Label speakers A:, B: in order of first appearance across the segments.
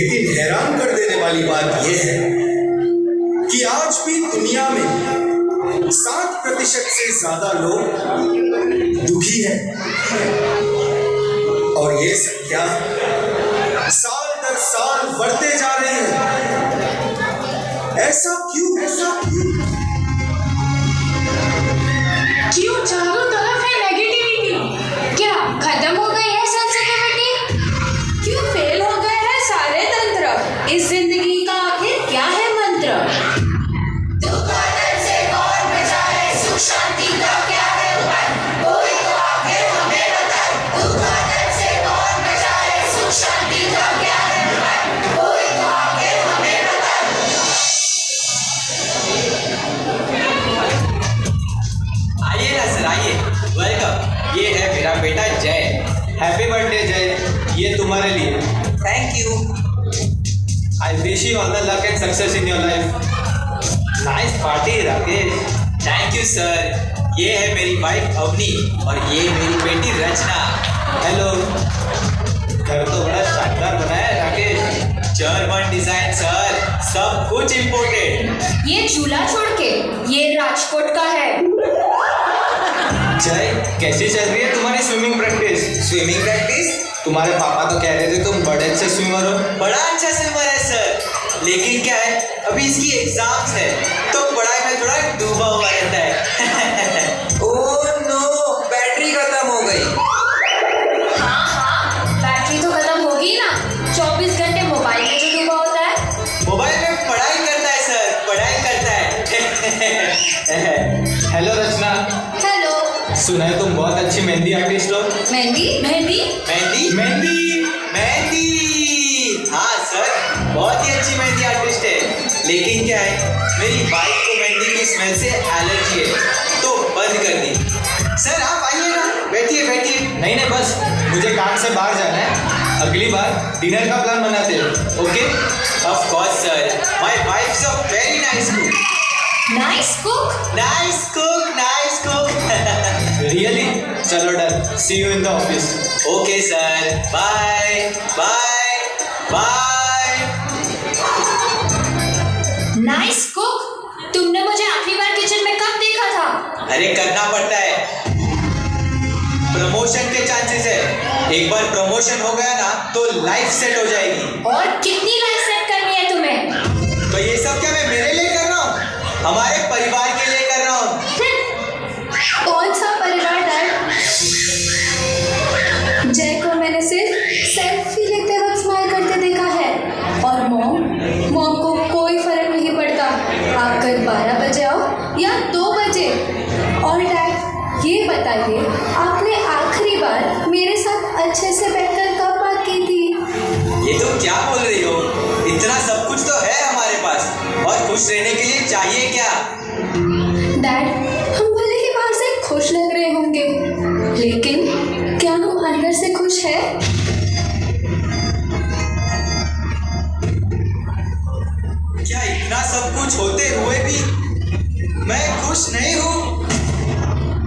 A: लेकिन हैरान कर देने वाली बात यह है कि आज भी दुनिया में 7% से ज्यादा लोग दुखी हैं और ये संख्या साल दर साल बढ़ते जा रही है। ऐसा क्यों?
B: क्यों चारों तरफ है नेगेटिविटी? क्या खत्म हो गई है सेंसिटिविटी? क्यों फेल हो गए हैं सारे तंत्र? इस जिंदगी का आखिर क्या है मंत्र? दुख और दर्द से कौन बचाए, सुख शांति का क्या है उपाय? कोई तो आखिर हमें बताए। दुख और दर्द से कौन बचाए, सुख शांति का क्या है उपाय? कोई तो आखिर हमें बताए।
C: आइए ना सर, आइए, वेलकम। ये है मेरा बेटा जय। हैप्पी बर्थडे जय, ये तुम्हारे लिए। Thank you. I wish you all the luck and success in your life. Nice party Rakesh. Thank you sir. ये है मेरी वाइफ अवनी और ये मेरी बेटी रचना। हेलो। घर तो बड़ा शानदार बनाया है राकेश। जर्मन डिजाइन सर, सब कुछ इम्पोर्टेड।
B: ये चूल्हा छोड़ के ये राजकोट का है।
C: जय, कैसी चल रही है तुम्हारी स्विमिंग प्रैक्टिस? Swimming practice? तुम्हारे पापा तो कह रहे थे तुम बड़े अच्छे स्विमर हो। बड़ा अच्छा स्विमर है सर, लेकिन क्या है अभी इसकी एग्जाम्स है तो पढ़ाई में थोड़ा डूबा हुआ रहता है। ओह नो, बैटरी खत्म हो गई।
B: हाँ, बैटरी तो खत्म होगी ना। 24 घंटे मोबाइल में जो डूबा होता है।
C: मोबाइल में पढ़ाई करता है सर, पढ़ाई करता है। हेलो रचना।
B: हेलो।
C: सुना है तुम बहुत अच्छी मेहंदी आर्टिस्ट हो।
B: मेहंदी?
C: हाँ सर, बहुत ही अच्छी मेहंदी आर्टिस्ट है, लेकिन क्या है मेरी वाइफ को मेहंदी की स्मेल से एलर्जी है तो बंद कर दी। सर आप आइए ना, बैठिए। नहीं बस मुझे काम से बाहर जाना है। अगली बार डिनर का प्लान बनाते हैं। Okay? Of course sir, my wife is a very nice cook.
B: Nice cook.
C: Really? चलो done, see you in the office. Okay sir, bye.
B: Nice cook? तुमने मुझे आखिरी बार किचन में कब देखा था?
C: अरे करना पड़ता है, प्रमोशन के चांसेस है। एक बार प्रमोशन हो गया ना तो लाइफ सेट हो जाएगी।
B: और कितनी लाइफ सेट करनी है तुम्हें?
C: तो ये सब क्या मैं मेरे लिए कर रहा हूँ? हमारे परिवार के लिए कर रहा हूँ।
B: कौन सा परिवार डैड? जय को मैंने सिर्फ सेल्फी लेते वक्त स्माइल करते देखा है और मॉम को कोई फर्क नहीं पड़ता आप कल 12 बजे आओ या 2 बजे। और डैड ये बताइए, आपने आखिरी बार मेरे साथ अच्छे से बैठकर कब बात की थी?
C: ये तुम क्या बोल रही हो? इतना सब कुछ तो है हमारे पास, और खुश रहने के लिए चाहिए क्या?
B: डैड, हम भले ही बाहर से खुश लग रहे होंगे, लेकिन क्या हम अंदर से खुश हैं?
C: क्या इतना सब कुछ होते हुए भी मैं खुश नहीं हूँ?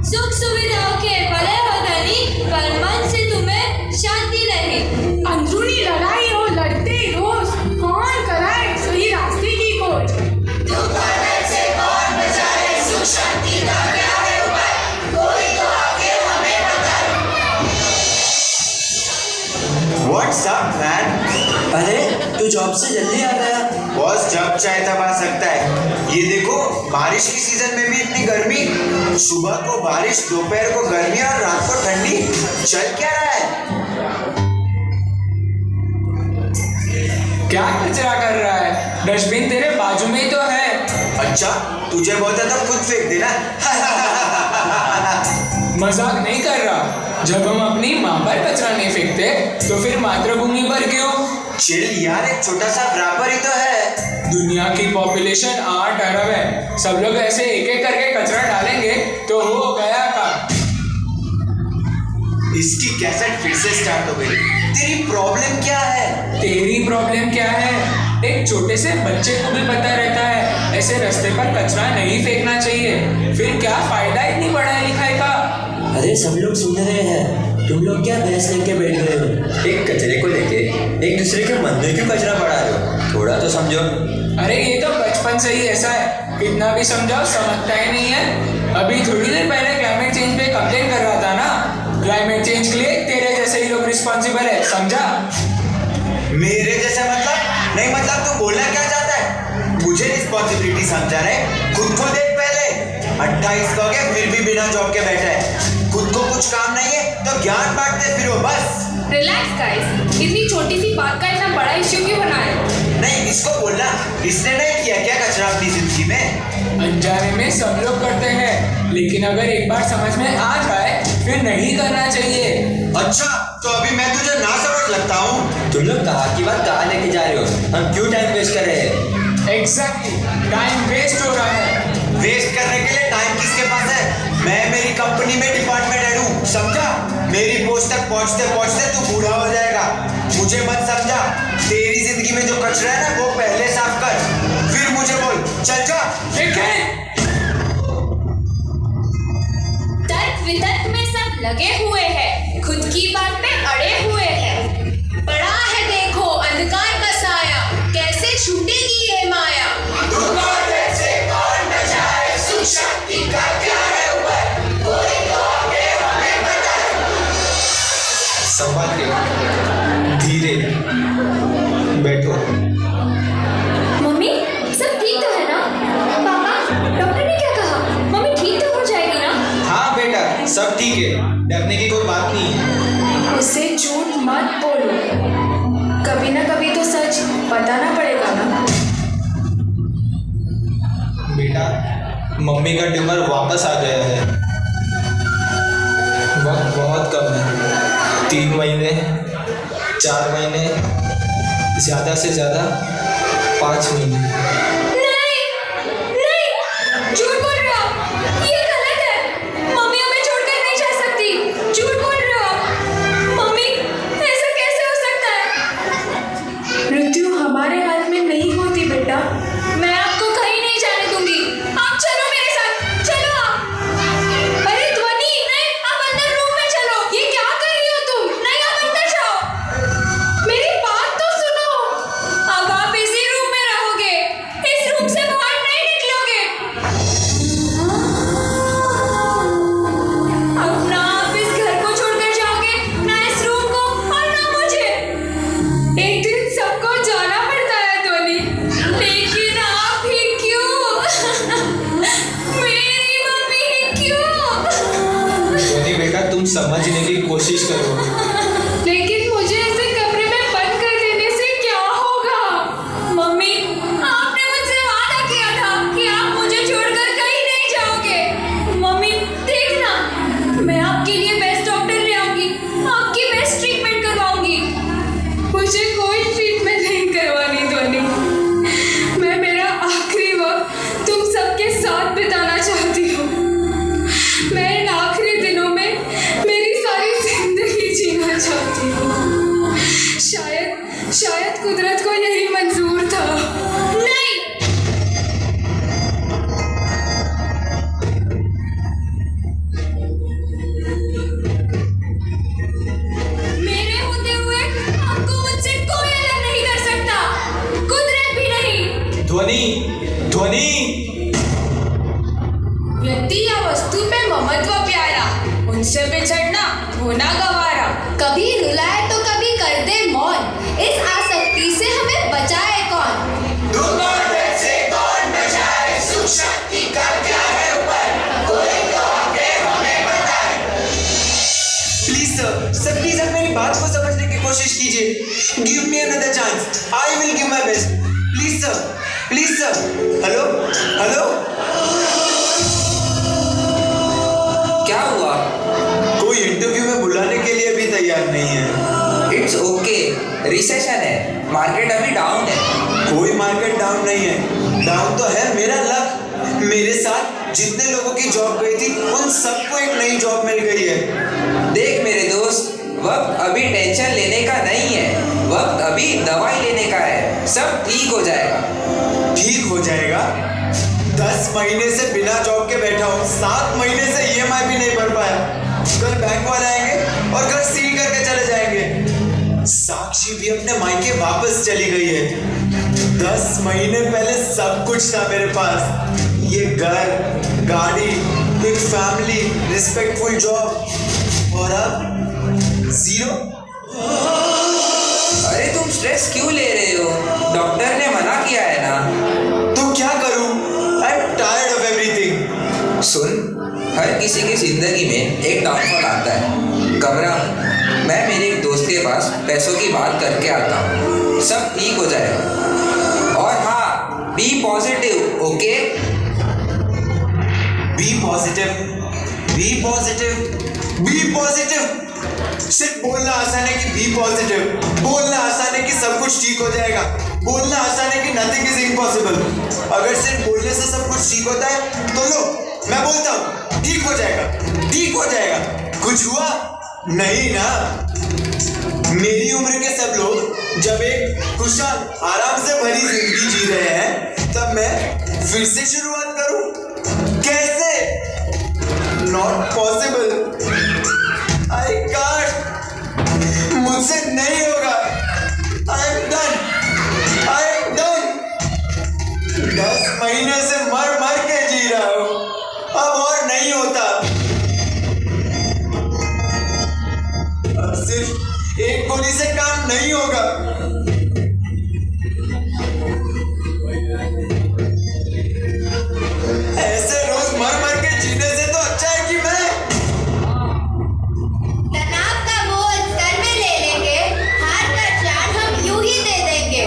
B: सुख सुविधाओं के भले हो धनी, पर मन से तुम्हें शांति रहे। अंदरूनी लड़ाई हो लड़ते रोज, कौन कराए सही रास्ते की खोज? दुख और दर्द से कौन बचाए, सुख शांति का क्या है उपाय? कोई तो आखिर हमें बताए।
C: What's up man?
D: अरे तू जॉब से जल्दी आ गया।
C: बॉस जब चाहे तब आ सकता है। ये देखो, बारिश की सीजन में भी इतनी गर्मी। सुबह को बारिश, दोपहर को गर्मी और रात को ठंडी। चल क्या रहा है?
E: क्या कचरा कर रहा है? डस्टबिन तेरे बाजू में ही तो है।
C: अच्छा, तुझे बोलता तो खुद फेंक देना।
E: मजाक नहीं कर रहा। जब हम अपनी माँ पर कचरा नहीं फेंकते तो फिर मातृभूमि पर क्यों?
C: चिल यार, एक छोटा सा ड्रापर ही तो है।
E: दुनिया की पॉपुलेशन 8 अरब है। सब लोग ऐसे एक एक करके कचरा डालेंगे तो हो गया काम।
C: इसकी कैसेट फिर से स्टार्ट हो गई। तेरी प्रॉब्लम क्या है?
E: तेरी प्रॉब्लम क्या है? एक छोटे से बच्चे को भी पता रहता है ऐसे रास्ते पर कचरा नहीं फेंकना चाहिए, फिर क्या फायदा इतनी पढ़ाई लिखाई का?
D: अरे सब लोग सुन रहे हैं, तुम लोग क्या बहस लेके बैठ गए हो?
C: एक कचरे को लेके एक दूसरे के मन में क्यों कचरा बढ़ा रहे हो? थोड़ा तो समझो।
E: अरे ये तो बचपन से ही ऐसा है, कितना भी समझाओ समझता ही नहीं है। अभी थोड़ी देर पहले क्लाइमेट चेंज पे कंप्लेन कर रहा था ना। क्लाइमेट चेंज के लिए तेरे जैसे ही लोग रिस्पॉन्सिबल है, समझा?
F: मेरे जैसे मतलब नहीं, मतलब तू बोलना क्या चाहता है? मुझे रिस्पॉन्सिबिलिटी समझा रहे? खुद को देख पहले, 28 का हो गया फिर भी बिना जॉब के बैठा है। खुद को कुछ काम नहीं है तो ज्ञान बांटते फिरो बस।
B: रिलैक्स गाइस, इतनी छोटी सी बात का इतना बड़ा इश्यू क्यों बनाए?
F: नहीं, इसको बोलना, इसने नहीं किया क्या कचरा अपनी जिंदगी में?
E: अनजाने में सब लोग करते हैं, लेकिन अगर एक बार समझ में आ जाए फिर नहीं करना चाहिए।
F: अच्छा, तो अभी मैं तुझे ना समझ लगता हूँ?
C: तुम लोग कहाँ की बात कहाँ लेके जा रहे हो? हम क्यों टाइम वेस्ट कर रहे हैं?
E: एग्जैक्टली, टाइम वेस्ट हो रहा है।
F: वेस्ट करने के लिए टाइम किसके पास है? मैं मेरी कंपनी में डिपार्टमेंट हेड हूँ, समझा? मेरी पोस्ट तक पहुँचते पहुँचते तू बूढ़ा हो जाएगा। मुझे मत समझा। तेरी जिंदगी में जो कचरा है ना वो पहले साफ कर, फिर मुझे बोल। चल जा।
B: तर्क वितर्क में सब लगे हुए हैं, खुद की बात पे अड़े हुए हैं। पड़ा है देखो अंधकार का साया, कैसे छूटेगी ये माया।
A: संभाल के, धीरे बैठो।
B: मम्मी सब ठीक तो है ना? पापा डॉक्टर ने क्या कहा? मम्मी ठीक तो हो जाएगी ना?
A: हाँ बेटा, सब ठीक है, डरने की कोई बात नहीं है।
B: उसे झूठ मत बोलो, कभी ना कभी तो सच बताना पड़ेगा ना।
A: बेटा, मम्मी का ट्यूमर वापस आ गया है। वक्त बहुत कम है, 3 महीने, 4 महीने, ज़्यादा से ज़्यादा 5 महीने।
B: नहीं, नहीं, झूठ बोल रहे हो, ये गलत है। मम्मी हमें छोड़कर नहीं जा सकती, झूठ बोल रहे हो। मम्मी, ऐसा कैसे हो सकता है? मृत्यु हमारे हाथ में नहीं होती बेटा। मैं आपको कहीं नहीं जाने दूंगी, आप चलो मेरे साथ, चलो आप। अरे ध्वनि, नहीं, आप अंदर रूम में चलो। ये क्या कर रही हो तुम? नहीं, आप अंदर जाओ, मेरी बात तो सुनो। अब आप इसी रूम में रहोगे, इस रूम से बाहर नहीं निकलोगे। अब ना आप इस घर को छोड़कर जाओगे, ना इस रूम को, और ना मुझे। एक दिन सबको जाना पड़ता है ध्वनि, लेकिन आप ही क्यों? मेरी मम्मी ही क्यों?
A: धोनी बेटा, तुम समझने की कोशिश करो।
B: लेकिन मुझे ऐसे कमरे में बंद कर देने से क्या होगा? मम्मी, आपने मुझसे वादा किया था कि आप मुझे छोड़कर कहीं नहीं जाओगे। मम्मी देखना, मैं आपके लिए बेस्ट डॉक्टर ले आऊंगी, आपकी बेस्ट ट्रीटमेंट करवाऊंगी। मुझे कोई ट्रीटमेंट नहीं करवानी ध्वनि। मैं मेरा आखिरी वक्त तुम सबके साथ बिताना चाहती हूँ। मैं इन आखिरी दिनों में मेरी सारी जिंदगी जीना चाहती हूँ। शायद कुदरत को यही मंजूर था। नहीं, मेरे होते हुए आपको मुझसे कोई अलग नहीं कर सकता, कुदरत भी नहीं।
A: ध्वनि, ध्वनि।
B: व्यक्ति या वस्तु पे ममत्व प्यारा, उनसे बिछड़ना होना गवारा। कभी रुलाए तो कभी कर दे मौन, इस आसक्ति से हमें बचाए कौन?
F: प्लीज सर प्लीज आप मेरी बात को समझने की कोशिश कीजिए। Give me another chance, I will give my best. Please sir, please sir. Hello, hello.
C: क्या हुआ?
F: कोई इंटरव्यू में बुलाने के लिए भी तैयार नहीं है।
C: इट्स ओके, रिसेशन है, मार्केट अभी डाउन है।
F: कोई मार्केट डाउन नहीं है, डाउन तो है मेरा लक। मेरे साथ जितने लोगों की जॉब गई थी उन सबको एक नई जॉब मिल गई है।
C: देख मेरे दोस्त, वक्त अभी टेंशन लेने का नहीं है, वक्त अभी दवाई लेने का है। सब ठीक हो जाएगा।
F: ठीक हो जाएगा? 10 महीने से बिना जॉब के बैठा हूँ, 7 महीने से EMI भी नहीं भर पाया। कल बैंक वाले आएंगे और घर सील करके चले जाएंगे। साक्षी भी अपने मायके वापस चली गई है। 10 महीने पहले सब कुछ था मेरे पास, ये घर, गाड़ी, एक फैमिली, रिस्पेक्टफुल जॉब, और अब जीरो।
C: अरे तुम स्ट्रेस क्यों ले रहे हो? डॉक्टर ने मना किया है ना।
F: तो क्या करूं? I am tired of everything.
C: सुन, हर किसी की जिंदगी में एक डाउनफॉल आता है। घबरा मत, मैं मेरे एक दोस्त के पास पैसों की बात करके आता हूँ, सब ठीक हो जाएगा। और हाँ, be positive, okay?
F: Be positive, be positive, be positive. सिर्फ बोलना आसान है कि बी पॉजिटिव, बोलना आसान है कि सब कुछ ठीक हो जाएगा, बोलना आसान है कि नथिंग इज इम्पॉसिबल। अगर सिर्फ बोलने से सब कुछ ठीक होता है तो लो, मैं बोलता हूँ ठीक हो जाएगा, ठीक हो जाएगा। कुछ हुआ नहीं ना। मेरी उम्र के सब लोग जब एक खुशहाल आराम से भरी जिंदगी जी रहे हैं, तब मैं फिर से शुरुआत करूं? कैसे? नॉट पॉसिबल, आई कांट, मुझसे नहीं होगा। I am done, I am done. 10 महीने से मर मर के जी रहा हूं, अब और नहीं होता। अब सिर्फ एक गोली से काम नहीं होगा। ऐसे रोज मर मर के जीने से तो अच्छा है कि मैं
B: तनाव का बोझ सर में ले लेंगे, हार का चार्ज हम यूं ही दे देंगे।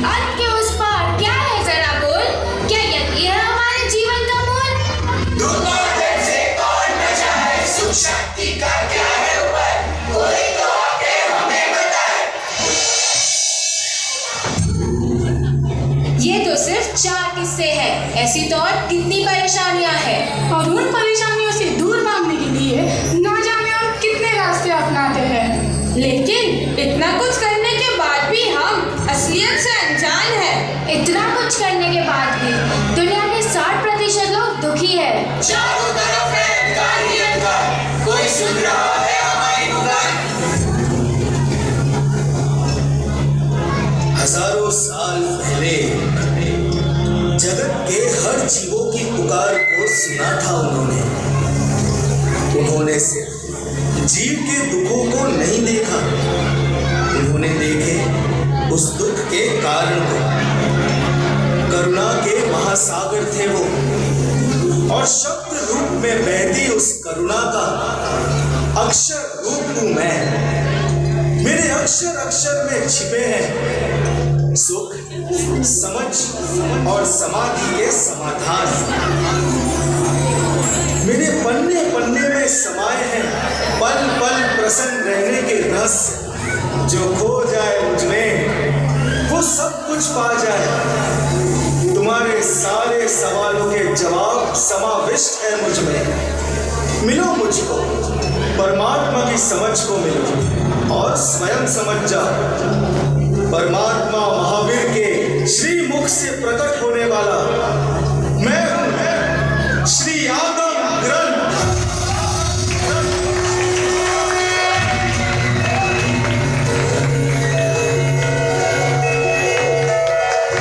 B: अंत के उस पार क्या है जरा बोल, क्या यही है हमारे जीवन का मूल?
F: से कौन बचा है, सुख शक्ति का क्या है ऊपर, कोई तो आके हमें बताए।
B: ये तो सिर्फ 4 किस्से हैं, ऐसी तो और कितनी परेशानियां हैं।
G: और उन परेशानियों से दूर भागने के लिए ना जाने हम कितने रास्ते अपनाते हैं।
B: लेकिन इतना कुछ करने के बाद भी हम असलियत से अनजान हैं। इतना कुछ करने के बाद भी दुनिया के 60% लोग दुखी है।
F: चारों तरफ है गालियत का, कोई सुन रहा है हमारी पुकार।
A: हजारों साल पहले जगत के हर जीवों की पुकार को सुना था उन्होंने सिर्फ जीव के दुखों को नहीं देखा, उन्होंने देखे उस दुख के कारण को। करुणा के महासागर थे वो, और शब्द रूप में बहती उस करुणा का अक्षर रूप हूं मैं। मेरे अक्षर अक्षर में छिपे हैं सुख, समझ और समाधि के समाधान। मेरे पन्ने पन्ने में समाये हैं पल पल प्रसन्न रहने के रहस्य। जो खो जाए मुझ में वो सब कुछ पा जाए। तुम्हारे सारे सवालों के जवाब समाविष्ट है मुझ में। मिलो मुझको, परमात्मा की समझ को मिलो और स्वयं समझ जाओ। परमात्मा महावीर के श्री मुख से प्रकट होने वाला मैं हूं, श्री आगम ग्रंथ।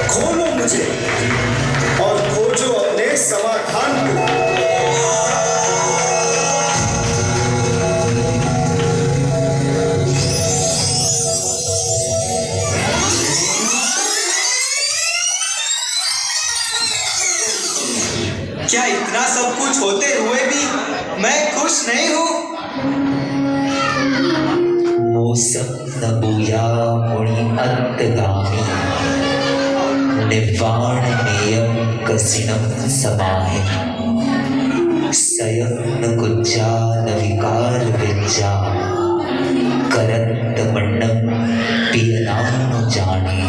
A: खोलो मुझे और खोजो अपने समाधान को।
F: क्या इतना सब कुछ होते हुए भी मैं खुश नहीं हूँ?
H: मोसम नबूया मुनि अंतगामी निवाण नेयम कसिनम समाहि सयन कुज्जा नविकार विज्जा करंत मंडम पियनाम जाने।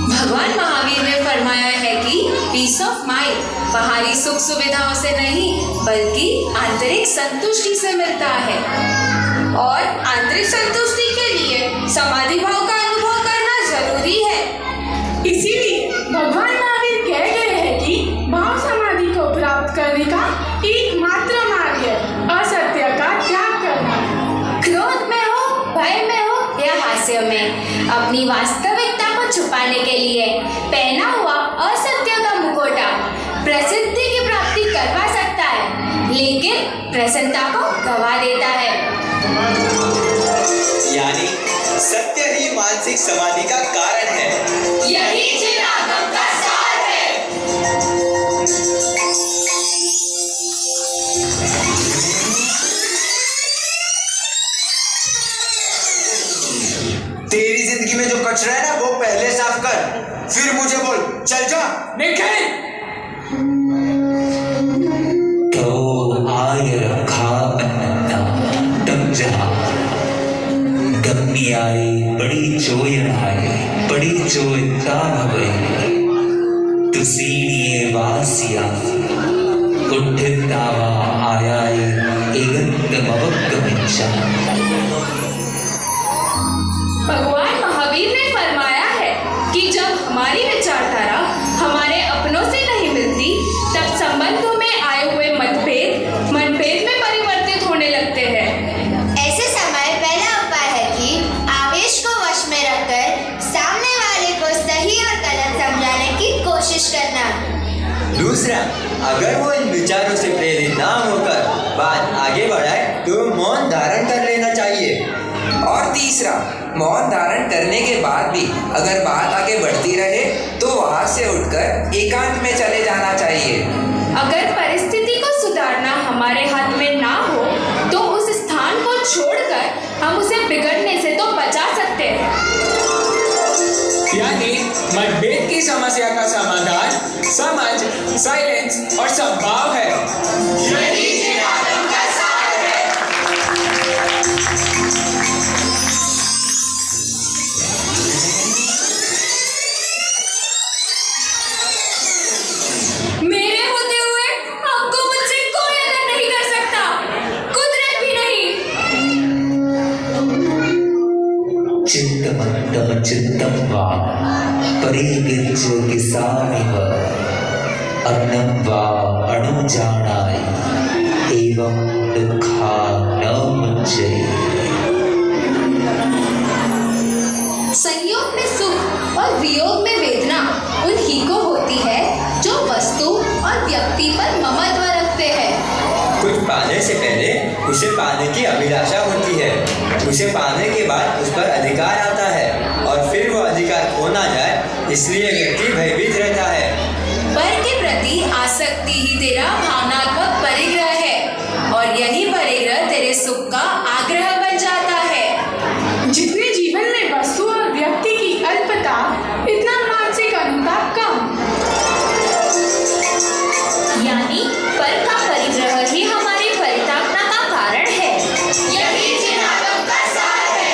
B: भगवान महावीर ने फरमाया है कि पीस ऑफ माइंड बाहरी सुख सुविधाओं से नहीं बल्कि आंतरिक संतुष्टि से मिलता है, और आंतरिक संतुष्टि के लिए समाधि भाव का अनुभव करना जरूरी है।
G: इसीलिए भगवान महावीर कह गए हैं कि भाव समाधि को प्राप्त करने का एकमात्र
B: अपनी वास्तविकता को छुपाने के लिए पहना हुआ असत्य का मुखौटा प्रसिद्धि की प्राप्ति करवा सकता है, लेकिन प्रसन्नता को गवा देता है।
C: यानी सत्य ही मानसिक समाधि का कारण है।
B: यही जिन आगम का सार है।
F: तेरी जिंदगी में जो कचरा है ना वो पहले साफ कर, फिर मुझे बोल। चल जा।
E: निखिल,
H: तो आय रखा अन्नता तब जहा गम्मी आए बड़ी चोयण आए बड़ी चोयता भवे तुसीनिये वासिया उठतावा आयाए एगंत मवक्कमिच्छा।
B: भगवान महावीर ने फरमाया है कि जब हमारी विचारधारा हमारे अपनों से नहीं मिलती, तब संबंधों में आए हुए मतभेद में परिवर्तित होने लगते हैं।
I: ऐसे समय पहला उपाय है कि आवेश को वश में रखकर सामने वाले को सही और गलत समझाने की कोशिश करना।
C: दूसरा, अगर वो इन विचारों से प्रेरित ना होकर बात आगे बढ़ाए तो मौन धारण कर लेना चाहिए।
E: और तीसरा, मौन धारण करने के बाद भी अगर बात आगे बढ़ती रहे तो वहां से उठकर एकांत में चले जाना चाहिए।
B: अगर परिस्थिति को सुधारना हमारे हाथ में ना हो तो उस स्थान को छोड़कर हम उसे बिगड़ने से तो बचा सकते हैं।
E: यानी मतभेद की समस्या का समाधान समझ, साइलेंस और संभाव है। यही जिन आगम का सार है।
B: मेरे होते हुए आपको मुझसे कोई अलग नहीं कर सकता, कुदरत भी नहीं।
H: चित्तमत्तम चित्तम वा परिगिच्छ किसामिव अन्नं वा अणुजानाय एवं दुःखा न मुच्यते।
B: संयोग में सुख और वियोग में वेदना उन्हीं को होती है जो वस्तु और व्यक्ति पर ममत्व रखते हैं।
C: कुछ पाने से पहले उसे पाने की अभिलाषा होती है, उसे पाने के बाद उस पर अधिकार आता है और फिर वो अधिकार खो ना जाए इसलिए व्यक्ति भयभीत रहता है।
B: पर के प्रति आसक्ति ही तेरा भावनात्मक परिग्रह है और यही परिग्रह तेरे सुख का आग्रह बन जाता है।
G: जितने जीवन में वस्तु और व्यक्ति की अल्पता, इतना मानसिक अनुताप कम।
B: यानी पर का परिग्रह ही हमारी परितापना का कारण है। यही जिन आगम का सार है।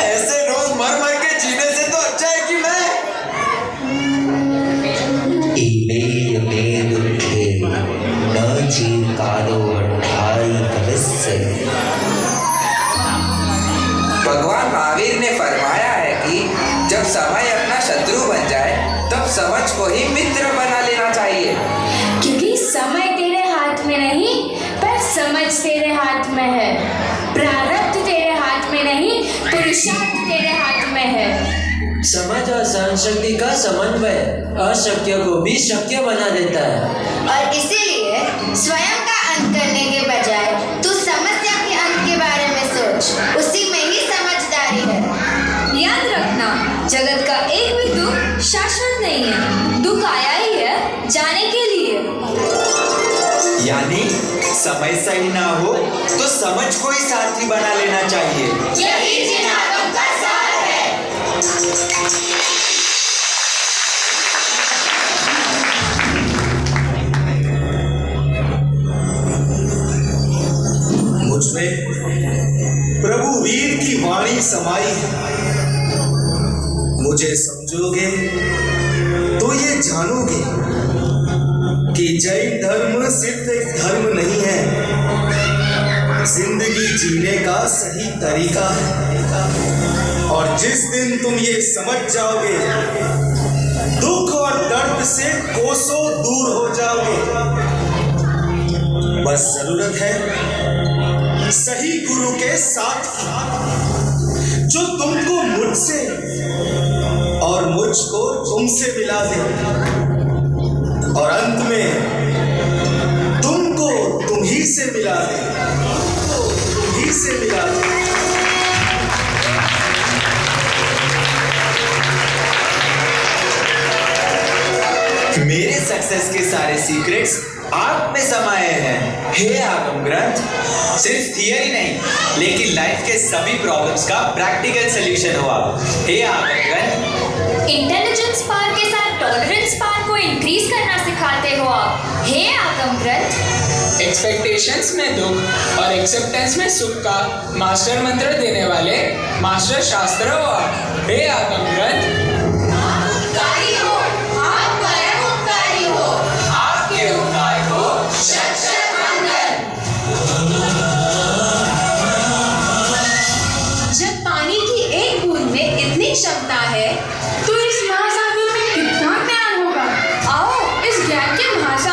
F: ऐसे रोज मर मर के जीने से तो अच्छा है कि मैं
H: इमेय मे दुःखे न जीवकालो अट्ठाई भविष्य।
E: भगवान महावीर ने फरमाया है कि जब समय अपना शत्रु बन जाए तब समझ को ही मित्र बना लेना चाहिए।
B: क्योंकि समय तेरे हाथ में नहीं पर समझ तेरे हाथ में है। प्रारब्ध तेरे हाथ में नहीं, पुरुषार्थ तेरे हाथ में है।
D: समझ और सहनशक्ति का समन्वय अशक्य को भी शक्य बना देता है।
I: और इसीलिए स्वयं का अंत करने के बजाय तू समस्या के अंत के बारे में सोच, उसी में ही समझदारी है।
B: याद रखना, जगत का एक भी दुख शाश्वत नहीं है। दुख आया ही है जाने के लिए।
F: यानी समय सही ना हो तो समझ को ही साथी बना लेना चाहिए।
B: यही जिन आगम का सार है।
A: मुझमें प्रभु वीर की वाणी समाई है। मुझे समझोगे तो ये जानोगे कि जैन धर्म सिर्फ एक धर्म नहीं है, जिंदगी जीने का सही तरीका है। और जिस दिन तुम ये समझ जाओगे, दुख और दर्द पद से कोसों दूर हो जाओगे। बस जरूरत है सही गुरु के साथ की, जो तुमको मुझसे और मुझको तुमसे मिला दे, और अंत में तुमको तुम ही से मिला दे, तुम ही से मिला दे।
F: मेरे सक्सेस के सारे सीक्रेट्स आप में समाये हैं हे आगम ग्रंथ।
C: सिर्फ थियरी नहीं, लेकिन लाइफ के सभी प्रॉब्लम्स का प्रैक्टिकल सॉल्यूशन हो आप, हे आगम ग्रंथ।
I: इंटेलिजेंस पावर के साथ टॉलरेंस पावर को इंक्रीज करना सिखाते हो आप, हे आगम ग्रंथ।
E: एक्सपेक्टेशंस में दुख और एक्सेप्टेंस में सुख का मास्टर मंत्र देने वाले मास्टर शास्त्र हो आप, हे आगम ग्रंथ।
B: उपकारी हो, आप परम उपकारी हो,
E: आपके उपकार को
B: शत शत वंदन। जब पानी की एक बूंद में इतनी क्षमता है,
G: तो इस महासागर में कितना ज्ञान होगा।
B: आओ इस ज्ञान के महासागर